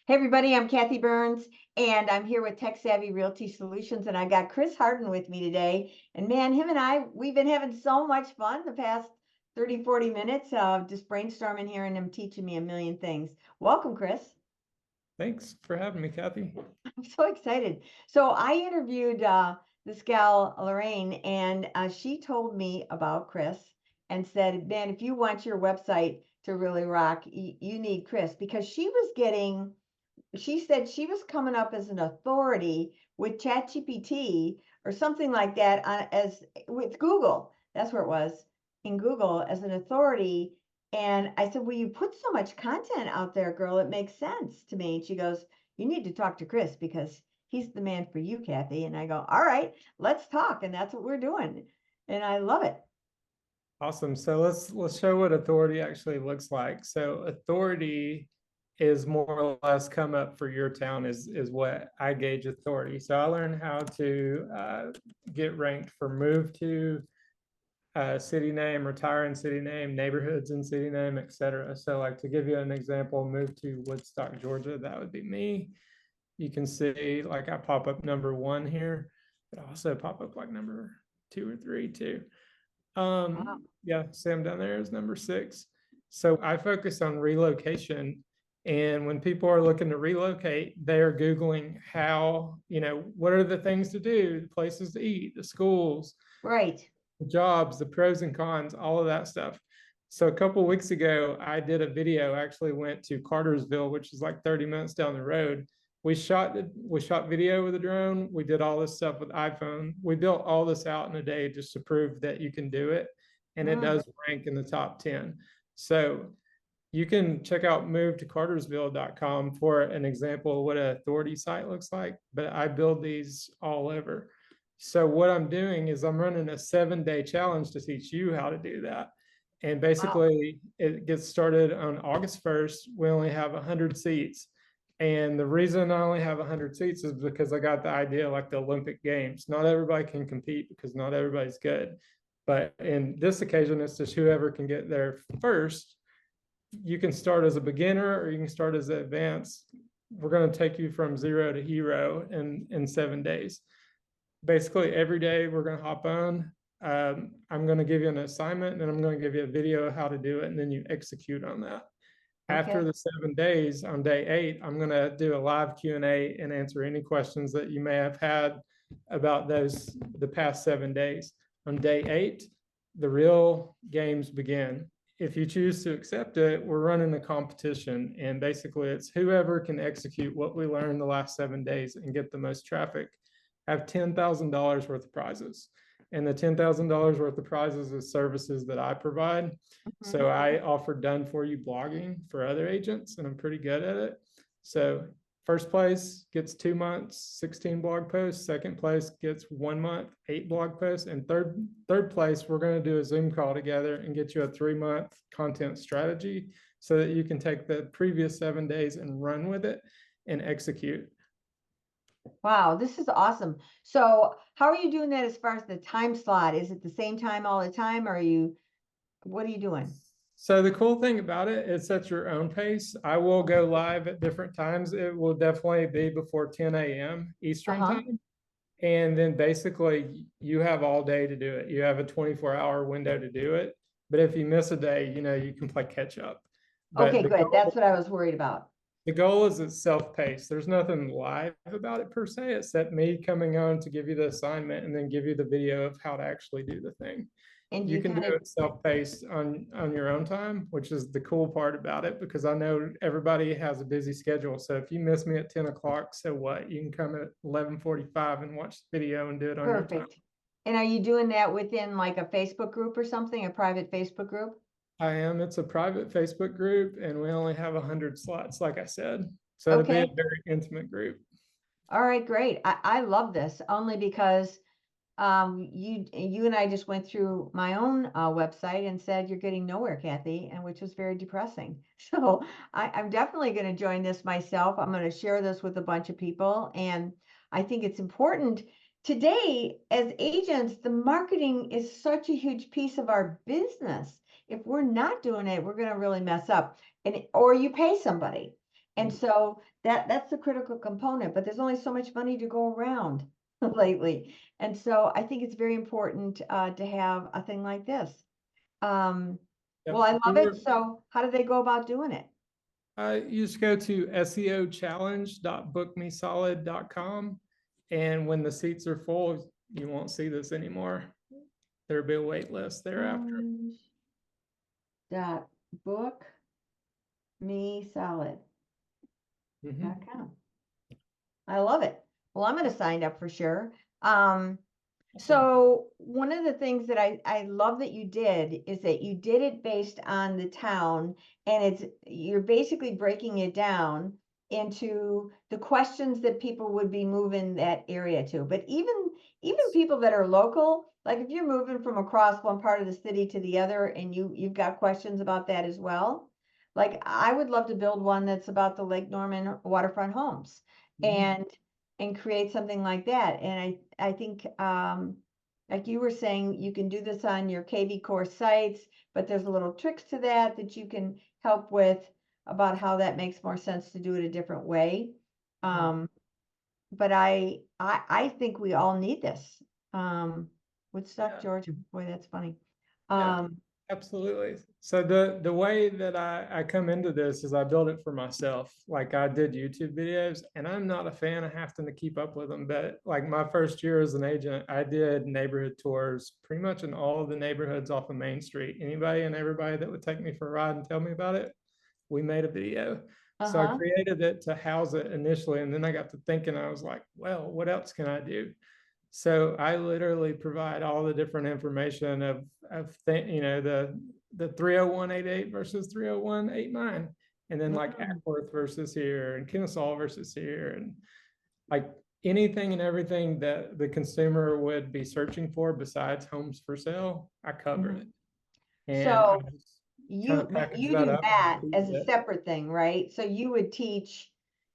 Hey everybody, I'm Kathy Burns and I'm here with TechSavvy Realty Solutions, and I got Chris Harden with me today. And man, him and we've been having so much fun the past 30, 40 minutes of just brainstorming here and him teaching me a million things. Welcome, Chris. Thanks for having me, Kathy. I'm so excited. So I interviewed this gal, Lorraine, and she told me about Chris and said, man, if you want your website to really rock, you need Chris, because she said she was coming up as an authority with ChatGPT or something like that as with Google. That's where it was, in Google, as an authority. And I said, well, you put so much content out there, girl, it makes sense to me. And she goes, you need to talk to Chris because he's the man for you, Kathy. And I go, all right, let's talk. And that's what we're doing. And I love it. Awesome. So let's show what authority actually looks like. So authority is more or less come up for your town is what I gauge authority. So I learned how to get ranked for move to, city name, retire in city name, neighborhoods in city name, etc. So like to give you an example, move to Woodstock, Georgia, that would be me. You can see like I pop up number 1 here, but also pop up like number 2 or 3 too. Wow. Yeah, Sam down there is number 6. So I focus on relocation. And when people are looking to relocate, they're Googling how, what are the things to do, the places to eat, the schools, Right. the jobs, the pros and cons, all of that stuff. So a couple of weeks ago, I did a video, actually went to Cartersville, which is like 30 minutes down the road. We shot video with a drone. We did all this stuff with iPhone. We built all this out in a day just to prove that you can do it. And it does rank in the top 10. So you can check out movetocartersville.com for an example of what an authority site looks like, but I build these all over. So what I'm doing is I'm running a 7-day challenge to teach you how to do that. And basically it gets started on August 1st. We only have 100 seats. And the reason I only have 100 seats is because I got the idea like the Olympic Games. Not everybody can compete because not everybody's good. But in this occasion, it's just whoever can get there first. You can start as a beginner or you can start as an advanced. We're going to take you from 0 to hero in 7 days. Basically, every day we're going to hop on. I'm going to give you an assignment and I'm going to give you a video of how to do it, and then you execute on that. After the 7 days, on day 8, I'm going to do a live Q&A and answer any questions that you may have had about the past 7 days. On day 8, the real games begin. If you choose to accept it, we're running a competition, and basically it's whoever can execute what we learned the last 7 days and get the most traffic have $10,000 worth of prizes. And the $10,000 worth of prizes is services that I provide. So I offer done for you blogging for other agents, and I'm pretty good at it. So first place gets 2 months, 16 blog posts. Second place gets 1 month, 8 blog posts. And third place, we're going to do a Zoom call together and get you a 3-month content strategy so that you can take the previous 7 days and run with it and execute. Wow, this is awesome. So how are you doing that as far as the time slot? Is it the same time all the time? Or what are you doing? So the cool thing about it, it's at your own pace. I will go live at different times. It will definitely be before 10 a.m. Eastern time. And then basically you have all day to do it. You have a 24-hour window to do it. But if you miss a day, you can play catch up. But Okay, good. That's what I was worried about. The goal is it's self-paced. There's nothing live about it per se, except me coming on to give you the assignment and then give you the video of how to actually do the thing. And You can do it self-paced on your own time, which is the cool part about it, because I know everybody has a busy schedule. So if you miss me at 10 o'clock, so what? You can come at 11:45 and watch the video and do it on your time. And are you doing that within like a Facebook group or something, a private Facebook group? I am. It's a private Facebook group, and we only have 100 slots, like I said. So it'll be a very intimate group. All right, great. I love this only because you and I just went through my own website and said you're getting nowhere, Kathy, and which was very depressing. So I'm definitely going to join this myself. I'm going to share this with a bunch of people, and I think it's important. Today, as agents, the marketing is such a huge piece of our business. If we're not doing it, we're going to really mess up. Or you pay somebody. And so that's the critical component, but there's only so much money to go around lately. And so I think it's very important to have a thing like this. Well, Yep. I love it. So how do they go about doing it? You just go to seochallenge.bookmesolid.com. And when the seats are full, you won't see this anymore. There'll be a wait list thereafter. Dot book me solid. Mhm. I love it. Well, I'm going to sign up for sure. So one of the things that I love that you did is that you did it based on the town, and you're basically breaking it down into the questions that people would be moving that area to. But even people that are local, like if you're moving from across one part of the city to the other and you've got questions about that as well. Like I would love to build one that's about the Lake Norman waterfront homes and create something like that. And I think like you were saying, you can do this on your KV course sites, but there's a little tricks to that you can help with about how that makes more sense to do it a different way. But I think we all need this. Woodstock, Yeah. Georgia. Boy, that's funny. Yeah, absolutely. So the way that I come into this is I build it for myself. Like I did YouTube videos, and I'm not a fan of having to keep up with them. But like my first year as an agent, I did neighborhood tours pretty much in all of the neighborhoods off of Main Street. Anybody and everybody that would take me for a ride and tell me about it, we made a video. So I created it to house it initially, and then I got to thinking, I was like, well, what else can I do? So I literally provide all the different information of the 30188 versus 30189, and then like Ackworth versus here and Kennesaw versus here, and like anything and everything that the consumer would be searching for besides homes for sale, I cover it. And I So just kind of but package you that do up. that as a separate thing, right? So you would teach,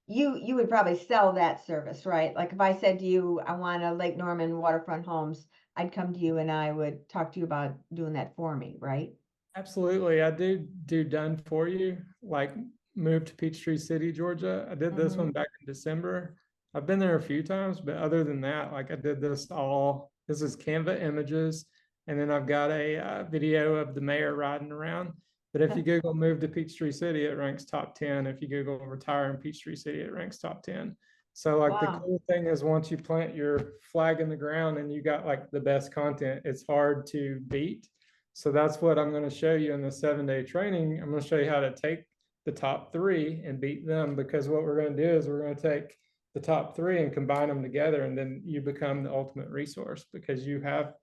you would probably sell that service, right? Like if I said to you, I want a Lake Norman waterfront homes, I'd come to you and I would talk to you about doing that for me, right? Absolutely. I do done for you, like moved to Peachtree City, Georgia. I did this one back in December. I've been there a few times, but other than that, like I did this is Canva images. And then I've got a video of the mayor riding around. But if you Google move to Peachtree City, it ranks top 10. If you Google retire in Peachtree City, it ranks top 10. So like the cool thing is once you plant your flag in the ground and you got like the best content, it's hard to beat. So that's what I'm going to show you in the 7-day training. I'm going to show you how to take the top 3 and beat them, because what we're going to do is we're going to take the top 3 and combine them together, and then you become the ultimate resource because you have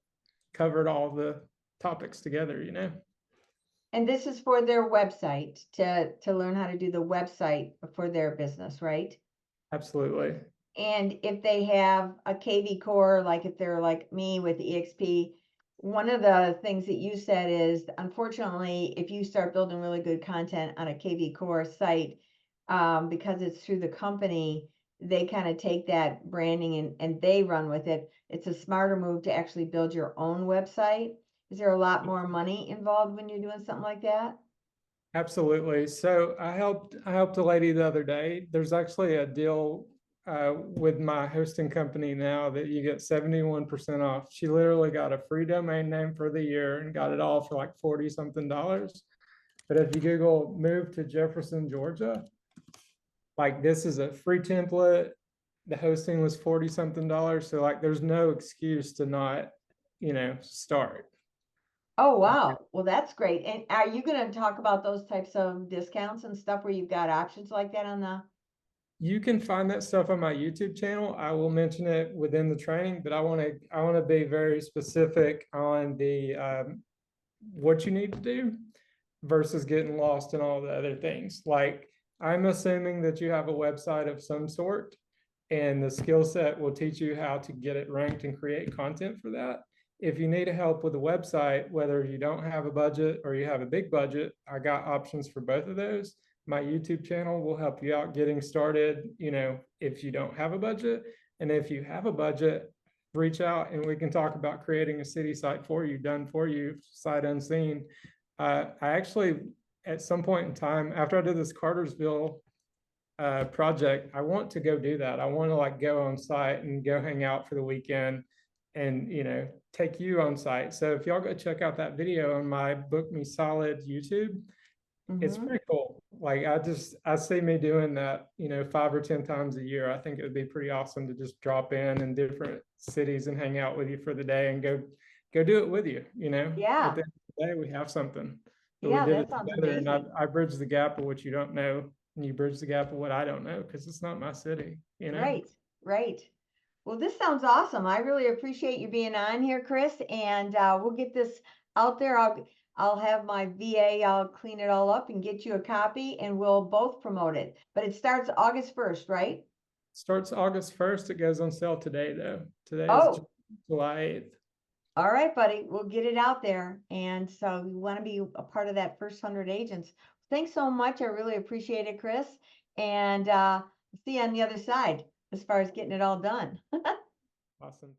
covered all the topics together, you know. And this is for their website to learn how to do the website for their business, right? Absolutely. And if they have a KV core, like if they're like me with the EXP, one of the things that you said is, unfortunately, if you start building really good content on a KV core site, because it's through the company, they kind of take that branding and they run with it. It's a smarter move to actually build your own website. Is there a lot more money involved when you're doing something like that? Absolutely. So I helped a lady the other day. There's actually a deal with my hosting company now that you get 71% off. She literally got a free domain name for the year and got it all for like 40 something dollars. But if you Google move to Jefferson, Georgia, like this is a free template. The hosting was 40 something dollars. So like there's no excuse to not, start. Oh, wow. Well, that's great. And are you going to talk about those types of discounts and stuff where you've got options like that on the? You can find that stuff on my YouTube channel. I will mention it within the training, but I want to be very specific on the what you need to do versus getting lost in all the other things. Like I'm assuming that you have a website of some sort, and the skill set will teach you how to get it ranked and create content for that. If you need help with a website, whether you don't have a budget or you have a big budget, I got options for both of those. My YouTube channel will help you out getting started, if you don't have a budget. And if you have a budget, reach out and we can talk about creating a city site for you, done for you, sight unseen. I actually, at some point in time, after I did this Cartersville project, I want to go do that. I want to like go on site and go hang out for the weekend and, take you on site. So if y'all go check out that video on my Book Me Solid YouTube, it's Mhm. pretty cool. Like I see me doing that, 5 or 10 times a year. I think it would be pretty awesome to just drop in different cities and hang out with you for the day and go do it with you, At Yeah. the end of the day, we have something. But we Yeah, did it that sounds together, and amazing. I bridge the gap of what you don't know, and you bridge the gap of what I don't know, because it's not my city. Right, right. Well, this sounds awesome. I really appreciate you being on here, Chris, and we'll get this out there. I'll have my VA, I'll clean it all up and get you a copy and we'll both promote it. But it starts August 1st, right? Starts August 1st. It goes on sale today, though. Today is Oh, July 8th. all right, buddy. We'll get it out there. And so you want to be a part of that first 100 agents. Thanks so much. I really appreciate it, Chris. And see you on the other side as far as getting it all done. Awesome.